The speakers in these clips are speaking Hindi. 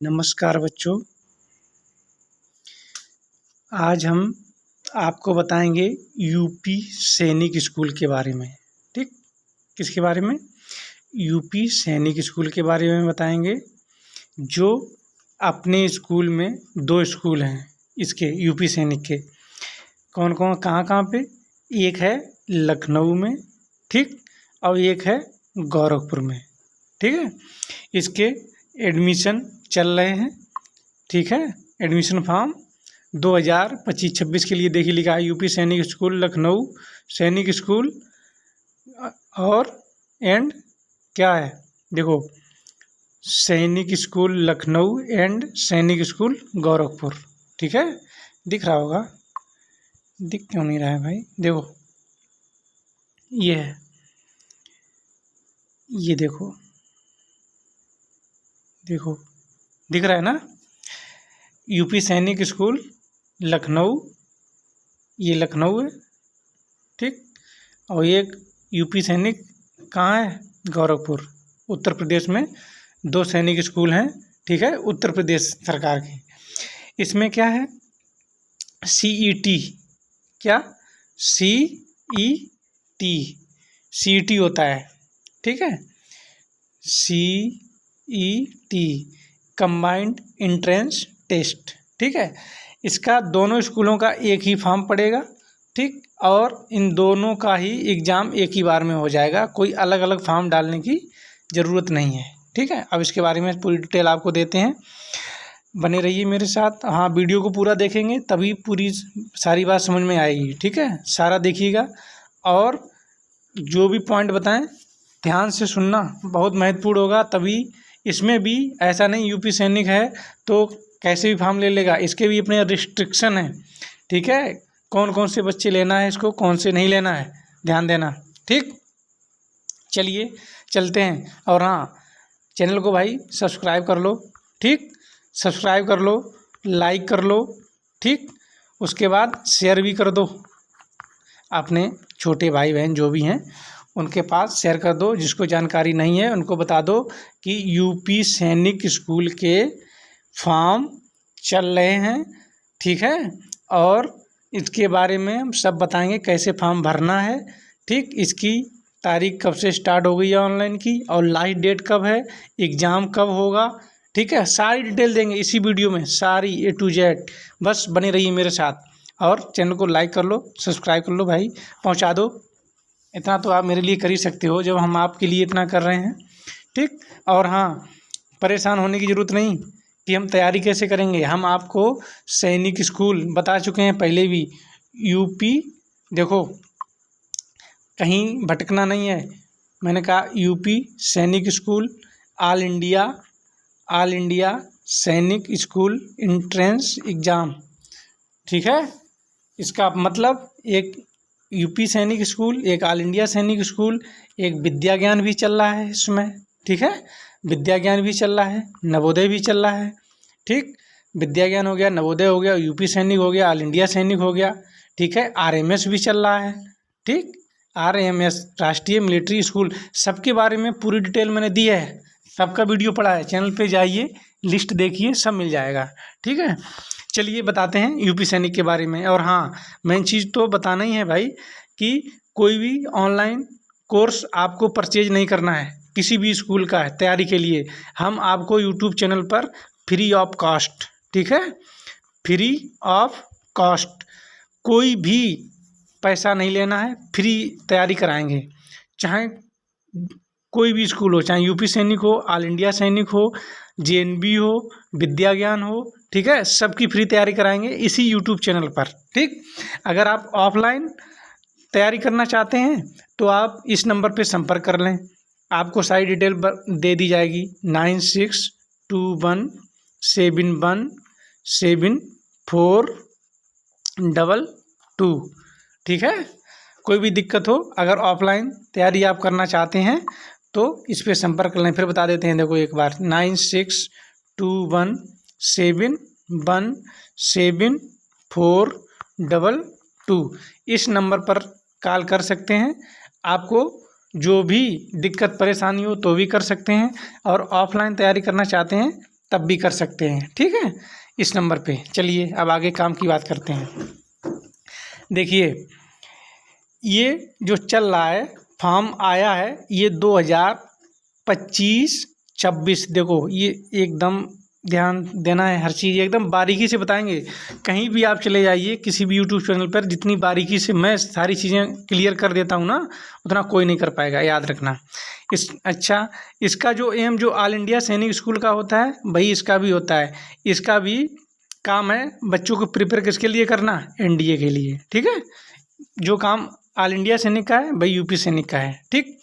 नमस्कार बच्चों। आज हम आपको बताएंगे यूपी सैनिक स्कूल के बारे में। ठीक, किसके बारे में? यूपी सैनिक स्कूल के बारे में बताएंगे। जो अपने स्कूल में 2 स्कूल हैं इसके यूपी सैनिक के। कौन कौन, कहाँ कहाँ पे? एक है लखनऊ में, ठीक, और एक है गोरखपुर में। ठीक है, इसके एडमिशन चल रहे हैं। ठीक है, एडमिशन फॉर्म 2025-26 के लिए देखिए लिखा है यूपी सैनिक स्कूल लखनऊ सैनिक स्कूल और एंड क्या है, देखो, सैनिक स्कूल लखनऊ एंड सैनिक स्कूल गोरखपुर। ठीक है, दिख रहा होगा, दिख क्यों नहीं रहा है भाई? देखो ये है, ये देखो देखो दिख रहा है ना, यूपी सैनिक स्कूल लखनऊ, ये लखनऊ है, ठीक, और एक यूपी सैनिक कहाँ है? गोरखपुर। उत्तर प्रदेश में 2 सैनिक स्कूल हैं, ठीक है, उत्तर प्रदेश सरकार के। इसमें क्या है? CET, क्या? CET, CET होता है, ठीक है, CET कंबाइंड एंट्रेंस टेस्ट। ठीक है, इसका दोनों स्कूलों का एक ही फॉर्म पड़ेगा, ठीक, और इन दोनों का ही एग्ज़ाम एक ही बार में हो जाएगा, कोई अलग अलग फॉर्म डालने की ज़रूरत नहीं है। ठीक है, अब इसके बारे में पूरी डिटेल आपको देते हैं, बने रहिए मेरे साथ। हाँ, वीडियो को पूरा देखेंगे तभी पूरी सारी बात समझ में आएगी। ठीक है, सारा देखिएगा और जो भी पॉइंट बताएं ध्यान से सुनना, बहुत महत्वपूर्ण होगा। तभी इसमें भी ऐसा नहीं यूपी सैनिक है तो कैसे भी फॉर्म ले लेगा, इसके भी अपने रिस्ट्रिक्शन है। ठीक है, कौन कौन से बच्चे लेना है इसको, कौन से नहीं लेना है, ध्यान देना। ठीक, चलिए चलते हैं। और हाँ, चैनल को भाई सब्सक्राइब कर लो, ठीक, सब्सक्राइब कर लो, लाइक कर लो, ठीक, उसके बाद शेयर भी कर दो, अपने छोटे भाई बहन जो भी हैं उनके पास शेयर कर दो। जिसको जानकारी नहीं है उनको बता दो कि यूपी सैनिक स्कूल के फॉर्म चल रहे हैं, ठीक है, और इसके बारे में हम सब बताएंगे कैसे फॉर्म भरना है। ठीक, इसकी तारीख कब से स्टार्ट हो गई है ऑनलाइन की, और लास्ट डेट कब है, एग्ज़ाम कब होगा, ठीक है, सारी डिटेल देंगे इसी वीडियो में, सारी A to Z। बस बने रहिए मेरे साथ और चैनल को लाइक कर लो, सब्सक्राइब कर लो भाई, पहुंचा दो। इतना तो आप मेरे लिए कर ही सकते हो जब हम आपके लिए इतना कर रहे हैं। ठीक, और हाँ, परेशान होने की ज़रूरत नहीं कि हम तैयारी कैसे करेंगे। हम आपको सैनिक स्कूल बता चुके हैं पहले भी। यूपी, देखो कहीं भटकना नहीं है, मैंने कहा UP Sainik school all India सैनिक स्कूल एंट्रेंस एग्ज़ाम। ठीक है, इसका मतलब एक यूपी सैनिक स्कूल, एक ऑल इंडिया सैनिक स्कूल, एक विद्या ज्ञान भी चल रहा है इसमें। ठीक है, विद्या ज्ञान भी चल रहा है, नवोदय भी चल रहा है। ठीक, विद्या ज्ञान हो गया, नवोदय हो गया, यूपी सैनिक हो गया, ऑल इंडिया सैनिक हो गया। ठीक है, RMS भी चल रहा है। ठीक, RMS राष्ट्रीय मिलिट्री स्कूल, सबके बारे में पूरी डिटेल मैंने दी है, सबका वीडियो पड़ा है, चैनल पे जाइए, लिस्ट देखिए, सब मिल जाएगा। ठीक है, चलिए बताते हैं यूपी सैनिक के बारे में। और हाँ, मेन चीज़ तो बताना ही है भाई कि कोई भी ऑनलाइन कोर्स आपको परचेज नहीं करना है किसी भी स्कूल का है तैयारी के लिए। हम आपको यूट्यूब चैनल पर फ्री ऑफ कॉस्ट, ठीक है, फ्री ऑफ कॉस्ट, कोई भी पैसा नहीं लेना है, फ्री तैयारी कराएंगे। चाहे कोई भी स्कूल हो, चाहे यूपी सैनिक हो, ऑल इंडिया सैनिक हो, JNB हो, विद्या ज्ञान हो, ठीक है, सबकी फ्री तैयारी कराएंगे इसी यूट्यूब चैनल पर। ठीक, अगर आप ऑफलाइन तैयारी करना चाहते हैं तो आप इस नंबर पे संपर्क कर लें, आपको सारी डिटेल दे दी जाएगी। 9621717422। ठीक है, कोई भी दिक्कत हो, अगर ऑफलाइन तैयारी आप करना चाहते हैं तो इस पर संपर्क कर लें। फिर बता देते हैं, देखो एक बार 9621717422, इस नंबर पर कॉल कर सकते हैं। आपको जो भी दिक्कत परेशानी हो तो भी कर सकते हैं, और ऑफलाइन तैयारी करना चाहते हैं तब भी कर सकते हैं, ठीक है, इस नंबर पे। चलिए अब आगे काम की बात करते हैं। देखिए ये जो चल रहा है फॉर्म आया है ये 2025-26, देखो ये एकदम ध्यान देना है, हर चीज़ एकदम बारीकी से बताएंगे। कहीं भी आप चले जाइए किसी भी यूट्यूब चैनल पर, जितनी बारीकी से मैं सारी चीज़ें क्लियर कर देता हूँ ना, उतना कोई नहीं कर पाएगा, याद रखना। अच्छा, इसका जो एम जो ऑल इंडिया सैनिक स्कूल का होता है भाई, इसका भी होता है। इसका भी काम है बच्चों को प्रिपेयर किसके लिए करना, एनडीए के लिए, ठीक है। जो काम ऑल इंडिया सैनिक का है भाई यूपी सैनिक का है, ठीक।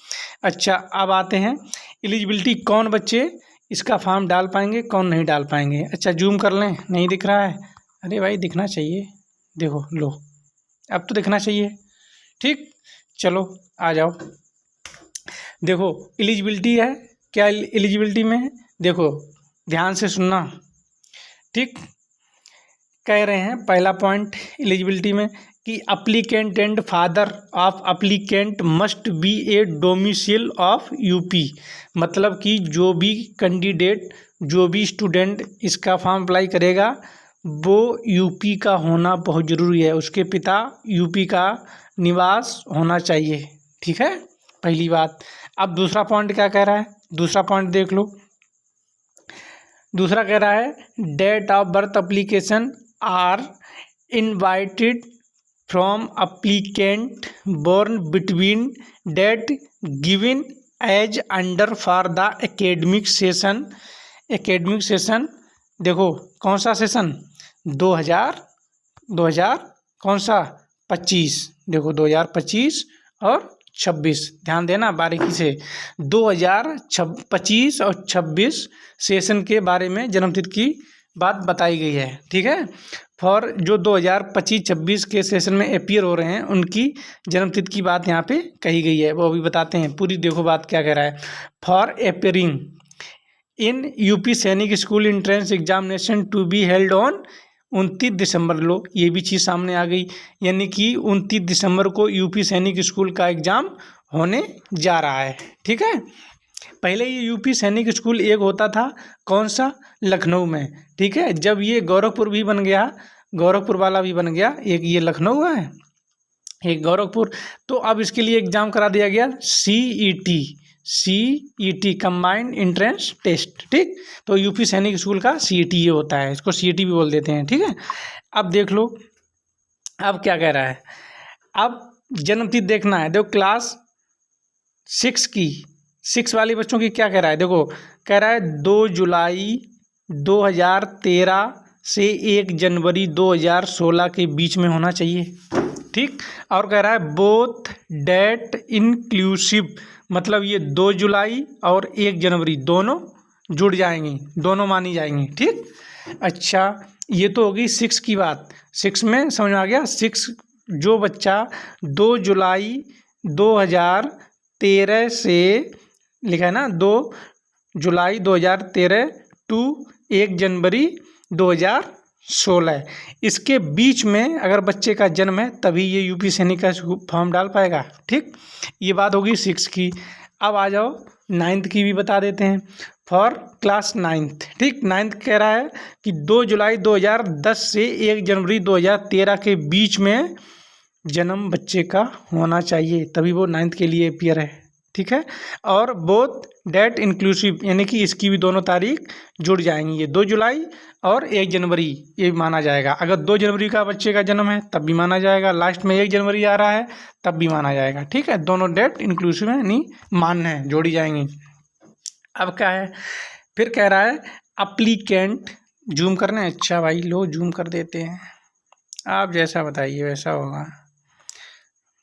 अच्छा अब आते हैं एलिजिबिलिटी, कौन बच्चे इसका फॉर्म डाल पाएंगे, कौन नहीं डाल पाएंगे। अच्छा जूम कर लें, नहीं दिख रहा है, अरे भाई दिखना चाहिए, देखो लो अब तो दिखना चाहिए, ठीक। चलो आ जाओ, देखो एलिजिबिलिटी है, क्या एलिजिबिलिटी में है, देखो ध्यान से सुनना, ठीक। कह रहे हैं पहला पॉइंट एलिजिबिलिटी में कि applicant and father of applicant must be A domicile of UP, मतलब कि जो भी कैंडिडेट, जो भी स्टूडेंट इसका फॉर्म अप्लाई करेगा वो यूपी का होना बहुत ज़रूरी है, उसके पिता यूपी का निवास होना चाहिए, ठीक है, पहली बात। अब दूसरा पॉइंट क्या कह रहा है, दूसरा पॉइंट देख लो। दूसरा कह रहा है date of birth application are invited from applicant born between date given as under for the academic session. Academic session देखो कौन सा सेशन, 2000 कौन सा 25, देखो 2025 और 26, ध्यान देना बारीकी से। 2025 और 26 सेशन के बारे में जन्मतिथि की बात बताई गई है, ठीक है। फॉर जो 2025-26 के सेशन में अपीयर हो रहे हैं उनकी जन्मतिथि की बात यहाँ पे कही गई है, वो अभी बताते हैं पूरी। देखो बात क्या कह रहा है, for appearing in UP Sainik school entrance examination to be held on 29 December, लो ये भी चीज़ सामने आ गई, यानी कि 29 दिसंबर को यूपी सैनिक स्कूल का एग्ज़ाम होने जा रहा है, ठीक है। पहले ये यूपी सैनिक स्कूल एक होता था, कौन सा, लखनऊ में, ठीक है। जब ये गोरखपुर भी बन गया, गोरखपुर वाला भी बन गया, एक ये लखनऊ है एक गोरखपुर, तो अब इसके लिए एग्ज़ाम करा दिया गया CET कंबाइंड एंट्रेंस टेस्ट, ठीक। तो यूपी सैनिक स्कूल का CET ये होता है, इसको CET भी बोल देते हैं, ठीक है। अब देख लो अब क्या कह रहा है, अब जन्मतिथि देखना है, देखो क्लास 6 की 6 वाले बच्चों की क्या कह रहा है, देखो कह रहा है 2 जुलाई 2013 से 1 जनवरी 2016 के बीच में होना चाहिए, ठीक। और कह रहा है बोथ डेट इंक्लूसिव, मतलब ये 2 जुलाई और 1 जनवरी दोनों जुड़ जाएंगी, दोनों मानी जाएंगी, ठीक। अच्छा ये तो होगी 6 की बात, 6 में समझ में आ गया। 6 जो बच्चा 2 जुलाई 2013 से लिखा है ना, 2 जुलाई 2013 टू 1 जनवरी 2016, इसके बीच में अगर बच्चे का जन्म है तभी ये यूपी सैनिक का फॉर्म डाल पाएगा, ठीक। ये बात होगी 6 की। अब आ जाओ 9th की भी बता देते हैं, फॉर क्लास 9th, ठीक। 9th कह रहा है कि 2 जुलाई 2010 से 1 जनवरी 2013 के बीच में जन्म बच्चे का होना चाहिए, तभी वो 9th के लिए अपीयर है, ठीक है। और बोथ डेट इंक्लूसिव, यानी कि इसकी भी दोनों तारीख जुड़ जाएंगी, ये 2 जुलाई और 1 जनवरी ये भी माना जाएगा। अगर 2 जनवरी का बच्चे का जन्म है तब भी माना जाएगा, लास्ट में 1 जनवरी आ रहा है तब भी माना जाएगा, ठीक है। दोनों डेट इंक्लूसिव है, यानी मान्य है, जोड़ी जाएंगी। अब क्या है, फिर कह रहा है अप्लीकेंट, जूम करना है, अच्छा भाई लो जूम कर देते हैं, आप जैसा बताइए वैसा होगा,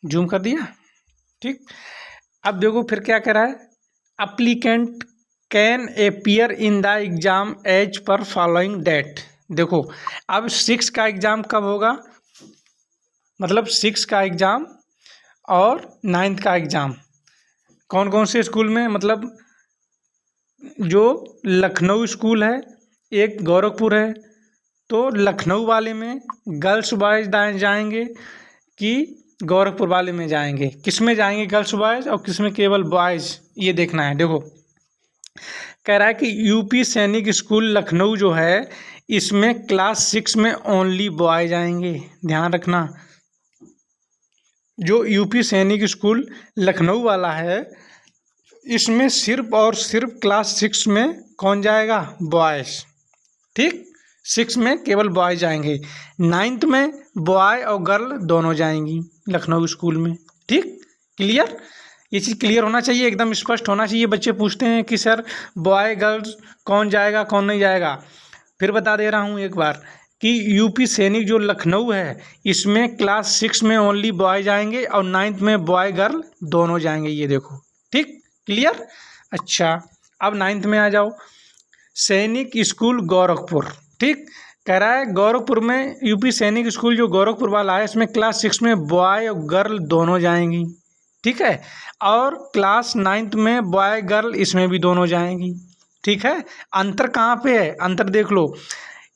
जूम कर दिया, ठीक। अब देखो फिर क्या कह रहा है, applicant can appear in the exam as per following date. देखो अब 6 का एग्ज़ाम कब होगा, मतलब 6 का एग्ज़ाम और 9th का एग्ज़ाम कौन कौन से स्कूल में, मतलब जो लखनऊ स्कूल है, एक गोरखपुर है, तो लखनऊ वाले में गर्ल्स बॉयज़ जाएंगे कि गोरखपुर वाले में जाएंगे, किस में जाएंगे गर्ल्स बॉयज़ और किस में केवल बॉयज़, ये देखना है। देखो कह रहा है कि यूपी सैनिक स्कूल लखनऊ जो है इसमें क्लास 6 में ओनली बॉयज आएंगे। ध्यान रखना, जो यूपी सैनिक स्कूल लखनऊ वाला है इसमें सिर्फ और सिर्फ क्लास 6 में कौन जाएगा? बॉयज़। ठीक, 6 में केवल बॉयज जाएंगे। 9th में बॉय और गर्ल दोनों जाएंगी लखनऊ स्कूल में। ठीक, क्लियर? ये चीज़ क्लियर होना चाहिए, एकदम स्पष्ट होना चाहिए। बच्चे पूछते हैं कि सर बॉय गर्ल्स कौन जाएगा कौन नहीं जाएगा। फिर बता दे रहा हूँ एक बार कि यूपी सैनिक जो लखनऊ है इसमें क्लास 6 में ओनली बॉय जाएंगे और 9th में बॉय गर्ल दोनों जाएंगे। ये देखो, ठीक, क्लियर? अच्छा, अब 9th में आ जाओ। सैनिक स्कूल गोरखपुर। ठीक, कह रहा है गोरखपुर में यूपी सैनिक स्कूल जो गोरखपुर वाला है इसमें क्लास 6 में बॉय और गर्ल दोनों जाएंगी। ठीक है, और क्लास 9th में बॉय गर्ल इसमें भी दोनों जाएंगी। ठीक है, अंतर कहाँ पे है? अंतर देख लो,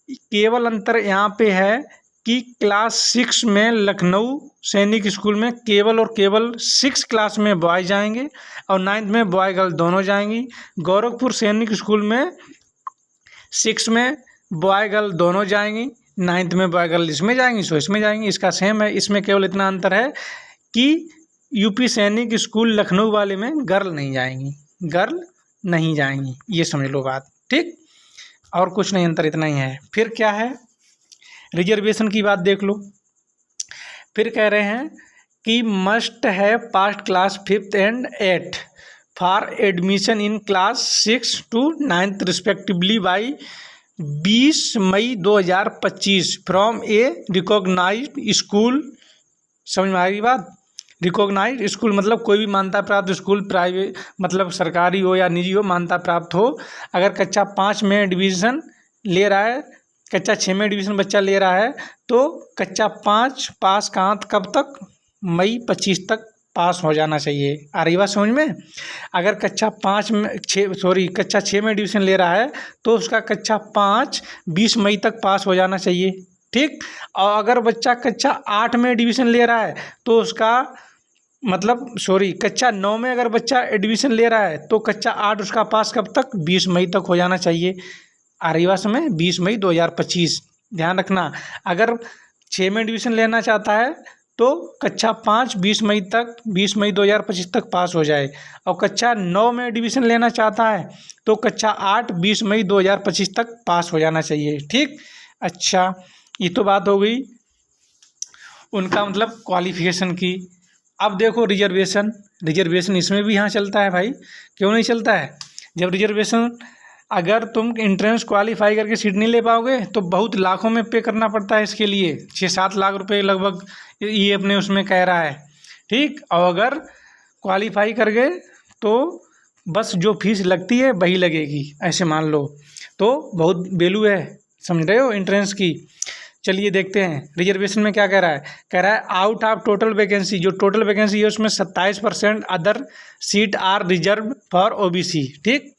केवल अंतर यहाँ पे है कि क्लास 6 में लखनऊ सैनिक स्कूल में केवल और केवल 6 क्लास में बॉय जाएंगे और 9th में बॉय गर्ल दोनों जाएंगी। गोरखपुर सैनिक स्कूल में 6 में बॉय गर्ल दोनों जाएंगी, 9th में बॉय गर्ल इसमें जाएंगी, सो इसमें जाएंगी। इसका सेम है, इसमें केवल इतना अंतर है कि यूपी सैनिक स्कूल लखनऊ वाले में गर्ल नहीं जाएंगी, गर्ल नहीं जाएंगी। ये समझ लो बात। ठीक, और कुछ नहीं, अंतर इतना ही है। फिर क्या है, रिजर्वेशन की बात देख लो। फिर कह रहे हैं कि मस्ट है past class 5th and 8th for admission in class 6 to 9th respectively by 20 May 2025 from a recognised school. समझ में आ रही बात? रिकॉग्नाइज्ड स्कूल मतलब कोई भी मान्यता प्राप्त स्कूल, प्राइवेट मतलब सरकारी हो या निजी हो, मान्यता प्राप्त हो। अगर कक्षा 5 में एडमिशन ले रहा है, कक्षा 6 में एडमिशन बच्चा ले रहा है तो कक्षा 5 पास कहाँ कब तक? मई 25 तक पास हो जाना चाहिए। आ रही बात समझ में? अगर कक्षा 5 में कक्षा 6 में एडमिशन ले रहा है तो उसका कक्षा 5 20 मई तक पास हो जाना चाहिए। ठीक, और अगर बच्चा कक्षा 8 में एडमिशन ले रहा है तो उसका कक्षा 9 में अगर बच्चा एडमिशन ले रहा है तो कक्षा 8 उसका पास कब तक? 20 मई तक हो जाना चाहिए। आ रही बात समय? 20 मई 2025। ध्यान रखना, अगर 6 में एडमिशन लेना चाहता है तो कक्षा 5 20 मई 2025 तक पास हो जाए, और कक्षा 9 में एडमिशन लेना चाहता है तो कक्षा 8 20 मई 2025 तक पास हो जाना चाहिए। ठीक, अच्छा, ये तो बात हो गई उनका मतलब क्वालिफिकेशन की। अब देखो रिजर्वेशन इसमें भी यहाँ चलता है भाई, क्यों नहीं चलता है? जब रिजर्वेशन अगर तुम एंट्रेंस क्वालिफाई करके सीट नहीं ले पाओगे तो बहुत लाखों में पे करना पड़ता है इसके लिए, 6-7 लाख रुपए लगभग ये अपने उसमें कह रहा है। ठीक, और अगर क्वालिफाई कर गए तो बस जो फीस लगती है वही लगेगी, ऐसे मान लो। तो बहुत वैल्यू है, समझ रहे हो, एंट्रेंस की। चलिए देखते हैं रिजर्वेशन में क्या कह रहा है। आउट ऑफ टोटल वैकेंसी, जो टोटल वैकेंसी है उसमें 27% other seat are reserve for OBC. ठीक,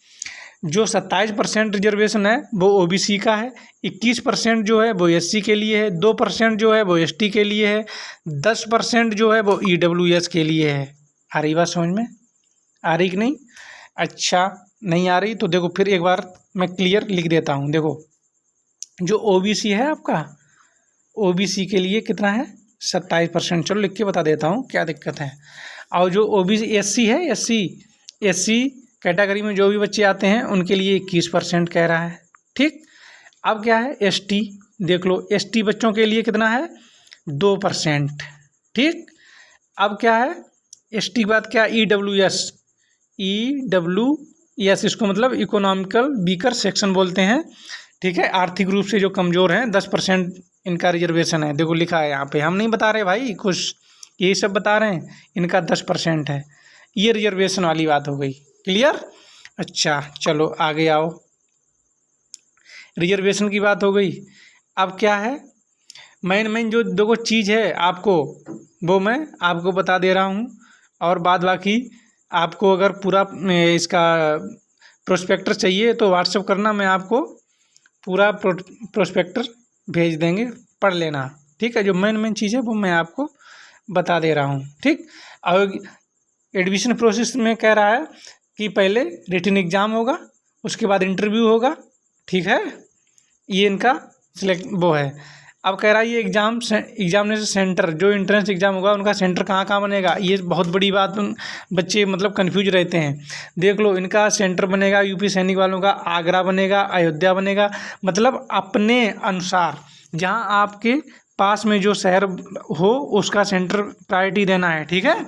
जो 27% रिजर्वेशन है वो ओबीसी का है, 21% जो है वो एससी के लिए है, 2% जो है वो एसटी के लिए है, 10% जो है वो ईडब्ल्यूएस के लिए है। आ रही बात समझ में? आ रही कि नहीं? अच्छा, नहीं आ रही तो देखो फिर एक बार मैं क्लियर लिख देता हूँ। देखो, जो ओबीसी है आपका, ओबीसी के लिए कितना है? 27%। चलो लिख के बता देता हूँ क्या दिक्कत है। और जो ओबीसी एससी है, एससी कैटेगरी में जो भी बच्चे आते हैं उनके लिए 21% कह रहा है। ठीक, अब क्या है? एसटी देख लो, एसटी बच्चों के लिए कितना है? 2%। ठीक, अब क्या है? एसटी के बाद क्या? ईडब्ल्यूएस, इसको मतलब इकोनॉमिकल वीकर सेक्शन बोलते हैं। ठीक है, आर्थिक रूप से जो कमज़ोर हैं, 10% इनका रिजर्वेशन है। देखो लिखा है यहाँ पे, हम नहीं बता रहे भाई कुछ, यही सब बता रहे हैं, इनका 10% है। ये रिजर्वेशन वाली बात हो गई, क्लियर? अच्छा, चलो आगे आओ। रिजर्वेशन की बात हो गई। अब क्या है? मेन जो देखो चीज़ है आपको, वो मैं आपको बता दे रहा हूँ, और बाद बाकी आपको अगर पूरा इसका प्रोस्पेक्टर चाहिए तो व्हाट्सएप करना, मैं आपको पूरा प्रोस्पेक्टर भेज देंगे, पढ़ लेना। ठीक है, जो मेन चीज़ है वो मैं आपको बता दे रहा हूँ। ठीक, और एडमिशन प्रोसेस में कह रहा है कि पहले रिटन एग्ज़ाम होगा, उसके बाद इंटरव्यू होगा, ठीक है। ये इनका सिलेक्ट वो है। अब कह रहा है ये एग्जामिनेशन सेंटर, जो एंट्रेंस एग्जाम होगा उनका सेंटर कहाँ कहाँ बनेगा। ये बहुत बड़ी बात बच्चे मतलब कंफ्यूज रहते हैं। देख लो, इनका सेंटर बनेगा यूपी सैनिक वालों का आगरा बनेगा, अयोध्या बनेगा, मतलब अपने अनुसार जहाँ आपके पास में जो शहर हो उसका सेंटर प्रायोरिटी देना है, ठीक है।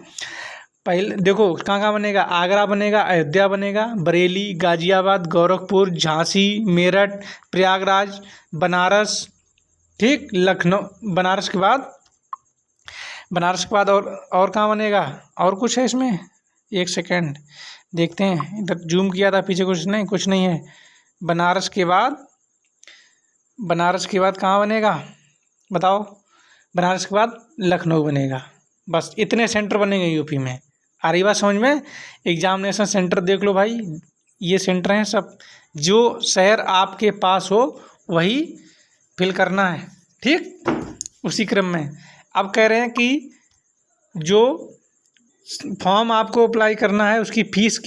पहले देखो कहाँ कहाँ बनेगा, आगरा बनेगा, अयोध्या बनेगा, बरेली, गाजियाबाद, गोरखपुर, झांसी, मेरठ, प्रयागराज, बनारस, ठीक, लखनऊ। बनारस के बाद और कहाँ बनेगा, और कुछ है इसमें, एक सेकेंड देखते हैं, इधर जूम किया था पीछे, कुछ नहीं है। बनारस के बाद कहाँ बनेगा बताओ। बनारस के बाद लखनऊ बनेगा। बस इतने सेंटर बनेंगे यूपी में। आ रही बात समझ में। एग्जामिनेशन सेंटर देख लो भाई, ये सेंटर हैं सब, जो शहर आपके पास हो वही फिल करना है, ठीक, उसी क्रम में। अब कह रहे हैं कि जो फॉर्म आपको अप्लाई करना है उसकी फ़ीस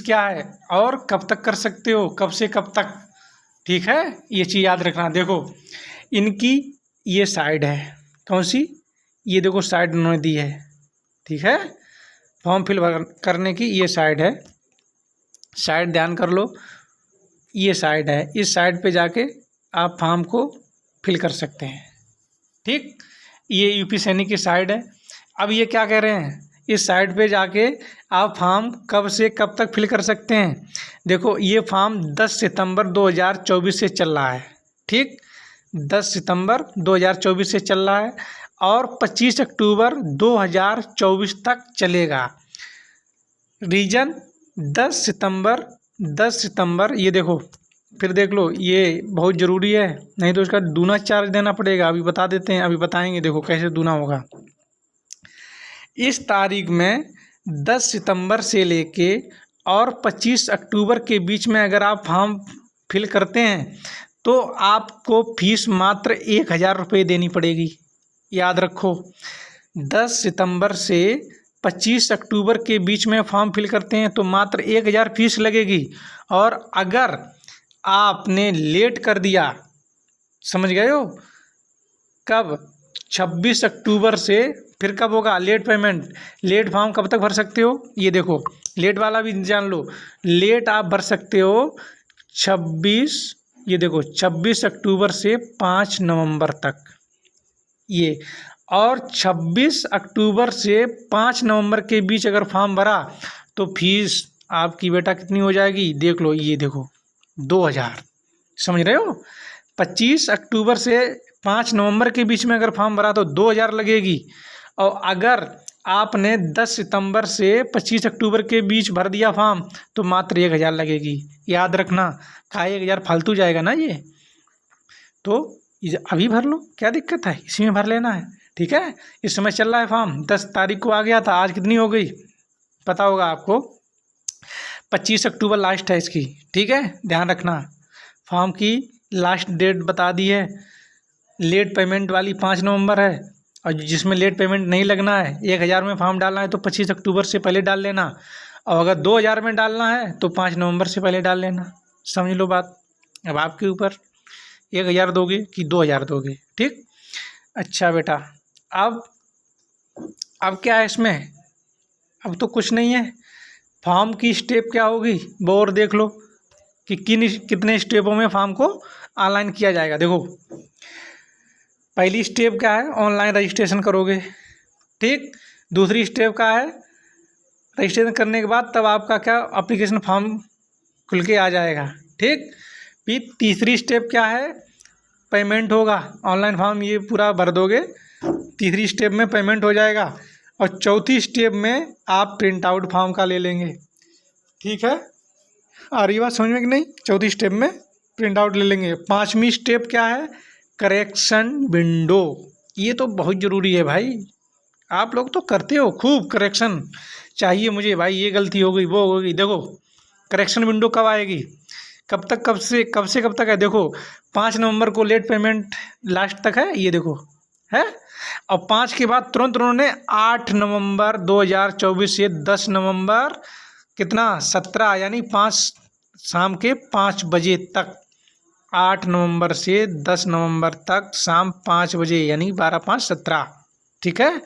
क्या है, और कब तक कर सकते हो, कब से कब तक, ठीक है। ये चीज़ याद रखना। देखो इनकी ये साइड है, कौन सी, ये देखो साइड उन्होंने दी है, ठीक है। फॉर्म फिल करने की ये साइड है, साइड ध्यान कर लो, ये साइड है, इस साइड पे जाके आप फॉर्म को फिल कर सकते हैं, ठीक। ये यूपी सैनिक की साइड है। अब ये क्या कह रहे हैं, इस साइड पे जाके आप फॉर्म कब से कब तक फिल कर सकते हैं। देखो ये फॉर्म 10 सितंबर 2024 से चल रहा है, ठीक, 10 सितंबर 2024 से चल रहा है और 25 अक्टूबर 2024 तक चलेगा। रीजन 10 सितंबर, ये देखो, फिर देख लो, ये बहुत ज़रूरी है, नहीं तो इसका दूना चार्ज देना पड़ेगा। अभी बता देते हैं, अभी बताएंगे, देखो कैसे दूना होगा। इस तारीख में 10 सितंबर से लेके और 25 अक्टूबर के बीच में अगर आप फॉर्म फिल करते हैं तो आपको फीस मात्र 1000 रुपये देनी पड़ेगी। याद रखो, 10 सितंबर से 25 अक्टूबर के बीच में फॉर्म फिल करते हैं तो मात्र 1000 फीस लगेगी। और अगर आपने लेट कर दिया, समझ गए हो, कब, 26 अक्टूबर से फिर कब होगा लेट पेमेंट। लेट फॉर्म कब तक भर सकते हो, ये देखो, लेट वाला भी जान लो। लेट आप भर सकते हो 26 अक्टूबर से 5 नवंबर तक, ये, और 26 अक्टूबर से 5 नवंबर के बीच अगर फॉर्म भरा तो फीस आपकी बेटा कितनी हो जाएगी, देख लो, ये देखो 2000, समझ रहे हो। 25 अक्टूबर से 5 नवंबर के बीच में अगर फॉर्म भरा तो 2000 लगेगी। और अगर आपने 10 सितंबर से 25 अक्टूबर के बीच भर दिया फॉर्म तो मात्र 1000 लगेगी। याद रखना, का 1000 फालतू जाएगा ना ये, तो अभी भर लो, क्या दिक्कत है, इसी में भर लेना है, ठीक है। इस समय चल रहा है फॉर्म, 10 तारीख को आ गया था, आज कितनी हो गई पता होगा आपको, 25 अक्टूबर लास्ट है इसकी, ठीक है। ध्यान रखना, फॉर्म की लास्ट डेट बता दी है। लेट पेमेंट वाली 5 नवंबर है, और जिसमें लेट पेमेंट नहीं लगना है, 1000 में फॉर्म डालना है तो 25 अक्टूबर से पहले डाल लेना, और अगर 2000 में डालना है तो 5 नवंबर से पहले डाल लेना। समझ लो बात, अब आपके ऊपर 1000 दोगे कि 2000 दोगे, ठीक। अच्छा बेटा, अब क्या है इसमें, अब तो कुछ नहीं है। फॉर्म की स्टेप क्या होगी वो और देख लो कि कितने स्टेपों में फॉर्म को ऑनलाइन किया जाएगा। देखो पहली स्टेप क्या है, ऑनलाइन रजिस्ट्रेशन करोगे, ठीक। दूसरी स्टेप क्या है, रजिस्ट्रेशन करने के बाद तब आपका क्या एप्लीकेशन फॉर्म खुल के आ जाएगा, ठीक। फिर तीसरी स्टेप क्या है, पेमेंट होगा, ऑनलाइन फॉर्म ये पूरा भर दोगे, तीसरी स्टेप में पेमेंट हो जाएगा, और चौथी स्टेप में आप प्रिंट आउट फॉर्म का ले लेंगे, ठीक है। आ रही बात समझ में कि नहीं, चौथी स्टेप में प्रिंट आउट ले लेंगे। 5वीं स्टेप क्या है, करेक्शन विंडो, ये तो बहुत ज़रूरी है भाई, आप लोग तो करते हो खूब, करेक्शन चाहिए मुझे भाई, ये गलती हो गई वो हो गई। देखो करेक्शन विंडो कब आएगी, कब से कब तक है, देखो 5 नवंबर को लेट पेमेंट लास्ट तक है, ये देखो है। और 5 के बाद तुरंत उन्होंने 8 नवंबर 2024 से 10 नवंबर कितना 17 यानी 5 शाम के 5 बजे तक, 8 नवंबर से 10 नवंबर तक शाम 5 बजे यानी 12 5 17। ठीक है,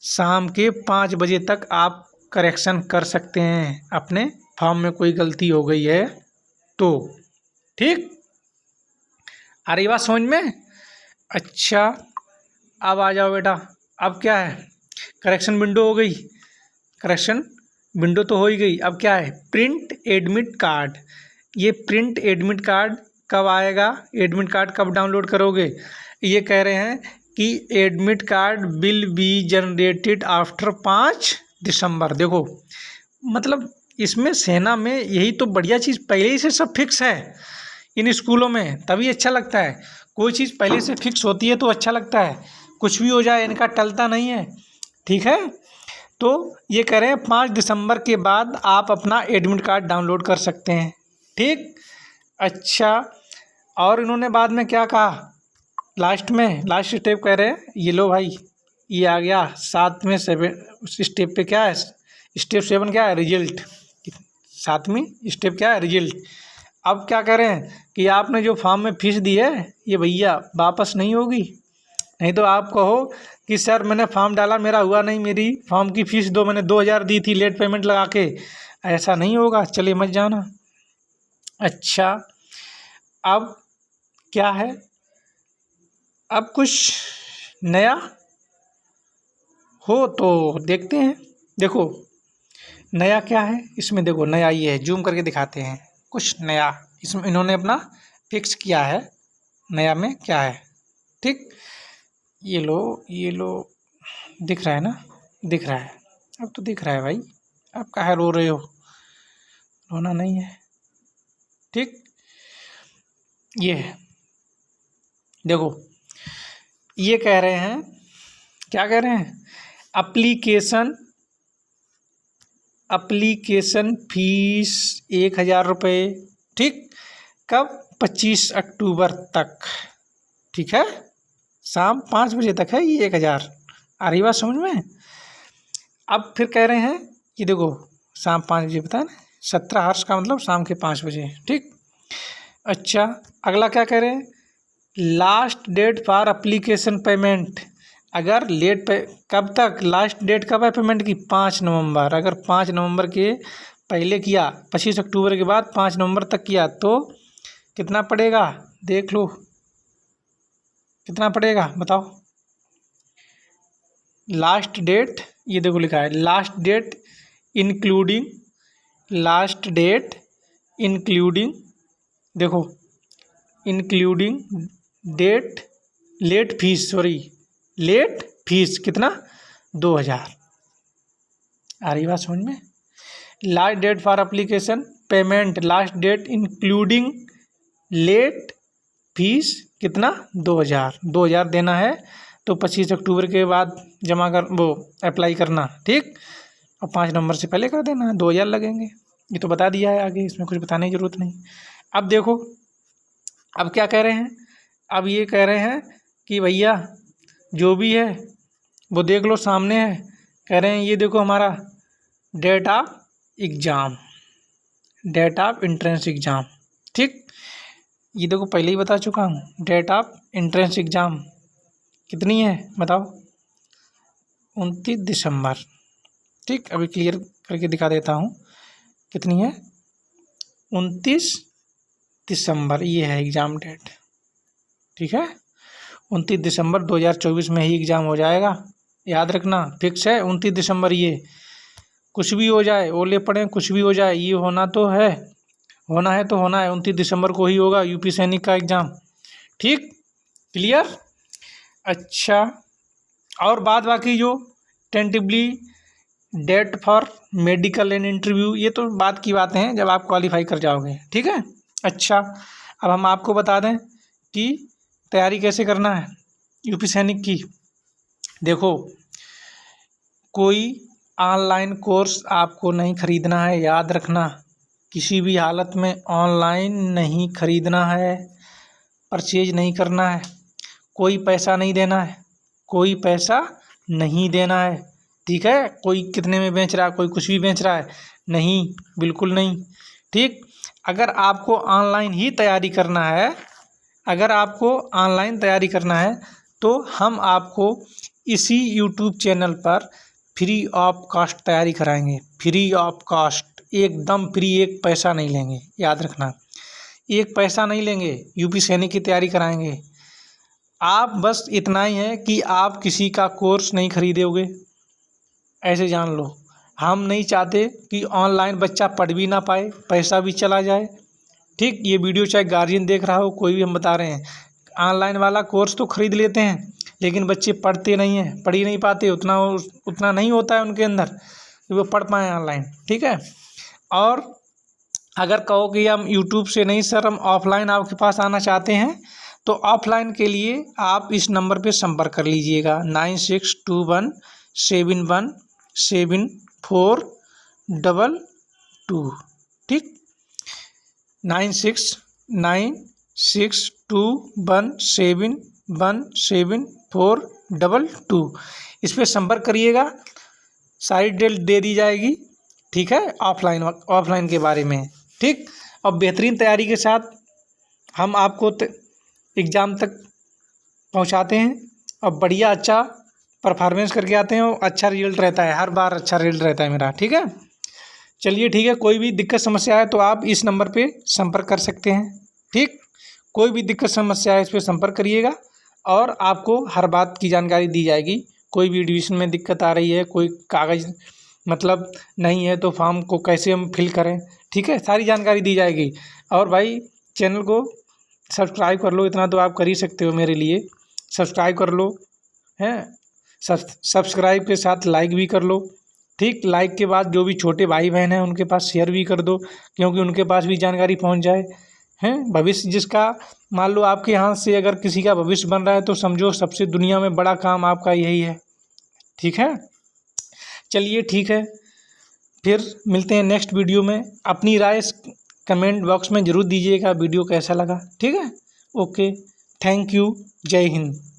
शाम के 5 बजे तक आप करेक्शन कर सकते हैं अपने फॉर्म में कोई गलती हो गई है तो। ठीक, आ रही बात समझ में? अच्छा, अब आ जाओ बेटा। अब क्या है, करेक्शन विंडो हो गई, करेक्शन विंडो तो हो ही गई। अब क्या है, प्रिंट एडमिट कार्ड। ये प्रिंट एडमिट कार्ड कब आएगा, एडमिट कार्ड कब डाउनलोड करोगे? ये कह रहे हैं कि admit card will be generated after 5 दिसंबर। देखो मतलब इसमें सेना में यही तो बढ़िया चीज़, पहले ही से सब फिक्स है इन स्कूलों में, तभी अच्छा लगता है। कोई चीज़ पहले से फिक्स होती है तो अच्छा लगता है, कुछ भी हो जाए इनका टलता नहीं है। ठीक है, तो ये कह रहे हैं 5 दिसंबर के बाद आप अपना एडमिट कार्ड डाउनलोड कर सकते हैं। ठीक, अच्छा, और इन्होंने बाद में क्या कहा, लास्ट में लास्ट स्टेप कह रहे हैं, ये लो भाई ये आ गया 7वें स्टेप पे। क्या है स्टेप 7? क्या है, रिजल्ट। 7वीं स्टेप क्या है, रिजल्ट। अब क्या कह रहे हैं कि आपने जो फॉर्म में फीस दी है ये भैया वापस नहीं होगी। नहीं तो आप कहो कि सर मैंने फॉर्म डाला मेरा हुआ नहीं, मेरी फॉर्म की फ़ीस दो, मैंने 2000 दी थी लेट पेमेंट लगा के। ऐसा नहीं होगा, चलिए मत जाना। अच्छा, अब क्या है, अब कुछ नया हो तो देखते हैं। देखो नया क्या है इसमें, देखो नया ये है, जूम करके दिखाते हैं कुछ नया इसमें इन्होंने अपना फिक्स किया है। नया में क्या है, ठीक, ये लो दिख रहा है ना, दिख रहा है, अब तो दिख रहा है भाई, अब काहे रो रहे हो, रोना नहीं है। ठीक, ये है, देखो ये कह रहे हैं, क्या कह रहे हैं, एप्लीकेशन फीस 1000 रुपये। ठीक, कब, 25 अक्टूबर तक। ठीक है, शाम 5 बजे तक है ये 1000। आ रही बात समझ में? अब फिर कह रहे हैं, ये देखो शाम 5 बजे, पता है ना, 17 हर्ष का मतलब शाम के 5 बजे। ठीक, अच्छा, अगला क्या कह रहे हैं, last date for application payment. अगर लेट पे, कब तक, लास्ट डेट कब है पेमेंट की, 5 नवंबर। अगर 5 नवंबर के पहले किया, 25 अक्टूबर के बाद 5 नवंबर तक किया तो कितना पड़ेगा, देख लो कितना पड़ेगा, बताओ। लास्ट डेट, ये देखो लिखा है last date including, last date including, देखो including date late fees, sorry late fees कितना, 2000। आ रही बात समझ में? Last date for application payment, last date including late fees कितना, 2000 देना है। तो 25 अक्टूबर के बाद जमा कर, वो अप्लाई करना। ठीक, और 5 नवंबर से पहले कर देना, 2000 लगेंगे। ये तो बता दिया है आगे, इसमें कुछ बताने की ज़रूरत नहीं। अब देखो अब क्या कह रहे हैं, अब ये कह रहे हैं कि भैया जो भी है वो देख लो सामने है। कह रहे हैं ये देखो हमारा date of exam, date of entrance exam. ठीक, ये देखो पहले ही बता चुका हूँ, डेट ऑफ एंट्रेंस एग्ज़ाम कितनी है बताओ, 29 दिसंबर। ठीक, अभी क्लियर करके दिखा देता हूँ कितनी है, 29 दिसंबर ये है एग्ज़ाम डेट। ठीक है, 29 दिसंबर 2024 में ही एग्ज़ाम हो जाएगा, याद रखना, फिक्स है 29 दिसंबर। ये कुछ भी हो जाए, ओले पड़े कुछ भी हो जाए, ये होना तो है, होना है तो होना है, 29 दिसंबर को ही होगा यूपी सैनिक का एग्ज़ाम। ठीक, क्लियर। अच्छा, और बाद बाकी जो tentatively date for medical and interview, ये तो बाद की बातें हैं जब आप क्वालिफाई कर जाओगे। ठीक है, अच्छा, अब हम आपको बता दें कि तैयारी कैसे करना है यूपी सैनिक की। देखो कोई ऑनलाइन कोर्स आपको नहीं ख़रीदना है, याद रखना, किसी भी हालत में ऑनलाइन नहीं ख़रीदना है, परचेज नहीं करना है, कोई पैसा नहीं देना है, कोई पैसा नहीं देना है। ठीक है, कोई कितने में बेच रहा है, कोई कुछ भी बेच रहा है, नहीं, बिल्कुल नहीं। ठीक, अगर आपको ऑनलाइन ही तैयारी करना है, अगर आपको ऑनलाइन तैयारी करना है तो हम आपको इसी यूट्यूब चैनल पर फ्री ऑफ कॉस्ट तैयारी कराएंगे। फ्री ऑफ कॉस्ट, एकदम फ्री, एक पैसा नहीं लेंगे, याद रखना, एक पैसा नहीं लेंगे। यूपी सैनिक की तैयारी कराएंगे। आप बस इतना ही है कि आप किसी का कोर्स नहीं खरीदोगे, ऐसे जान लो। हम नहीं चाहते कि ऑनलाइन बच्चा पढ़ भी ना पाए, पैसा भी चला जाए। ठीक, ये वीडियो चाहे गार्जियन देख रहा हो, कोई भी, हम बता रहे हैं, ऑनलाइन वाला कोर्स तो खरीद लेते हैं लेकिन बच्चे पढ़ते नहीं हैं, पढ़ ही नहीं पाते, उतना नहीं होता है उनके अंदर कि वो पढ़ पाएँ ऑनलाइन। ठीक है, और अगर कहो कि हम यूट्यूब से नहीं सर, हम ऑफलाइन आपके पास आना चाहते हैं, तो ऑफलाइन के लिए आप इस नंबर पे संपर्क कर लीजिएगा 9621717422। ठीक, 969621717422, इस पर संपर्क करिएगा, सारी डिटेल दे दी जाएगी। ठीक है, ऑफलाइन के बारे में। ठीक, और बेहतरीन तैयारी के साथ हम आपको एग्ज़ाम तक पहुंचाते हैं और बढ़िया अच्छा परफॉर्मेंस करके आते हैं और अच्छा रिजल्ट रहता है, हर बार अच्छा रिजल्ट रहता है मेरा। ठीक है, चलिए ठीक है, कोई भी दिक्कत समस्या है तो आप इस नंबर पे संपर्क कर सकते हैं। ठीक, कोई भी दिक्कत समस्या है इस पर संपर्क करिएगा और आपको हर बात की जानकारी दी जाएगी। कोई भी एडमिशन में दिक्कत आ रही है, कोई कागज़ मतलब नहीं है तो फॉर्म को कैसे हम फिल करें, ठीक है, सारी जानकारी दी जाएगी। और भाई चैनल को सब्सक्राइब कर लो, इतना तो आप कर ही सकते हो मेरे लिए, सब्सक्राइब कर लो हैं, सब्सक्राइब के साथ लाइक भी कर लो। ठीक, लाइक के बाद जो भी छोटे भाई बहन हैं उनके पास शेयर भी कर दो, क्योंकि उनके पास भी जानकारी पहुंच जाए हैं। भविष्य जिसका, मान लो आपके यहाँ से अगर किसी का भविष्य बन रहा है तो समझो सबसे दुनिया में बड़ा काम आपका यही है। ठीक है, चलिए ठीक है, फिर मिलते हैं नेक्स्ट वीडियो में। अपनी राय कमेंट बॉक्स में ज़रूर दीजिएगा, वीडियो कैसा लगा। ठीक है, ओके, थैंक यू, जय हिंद।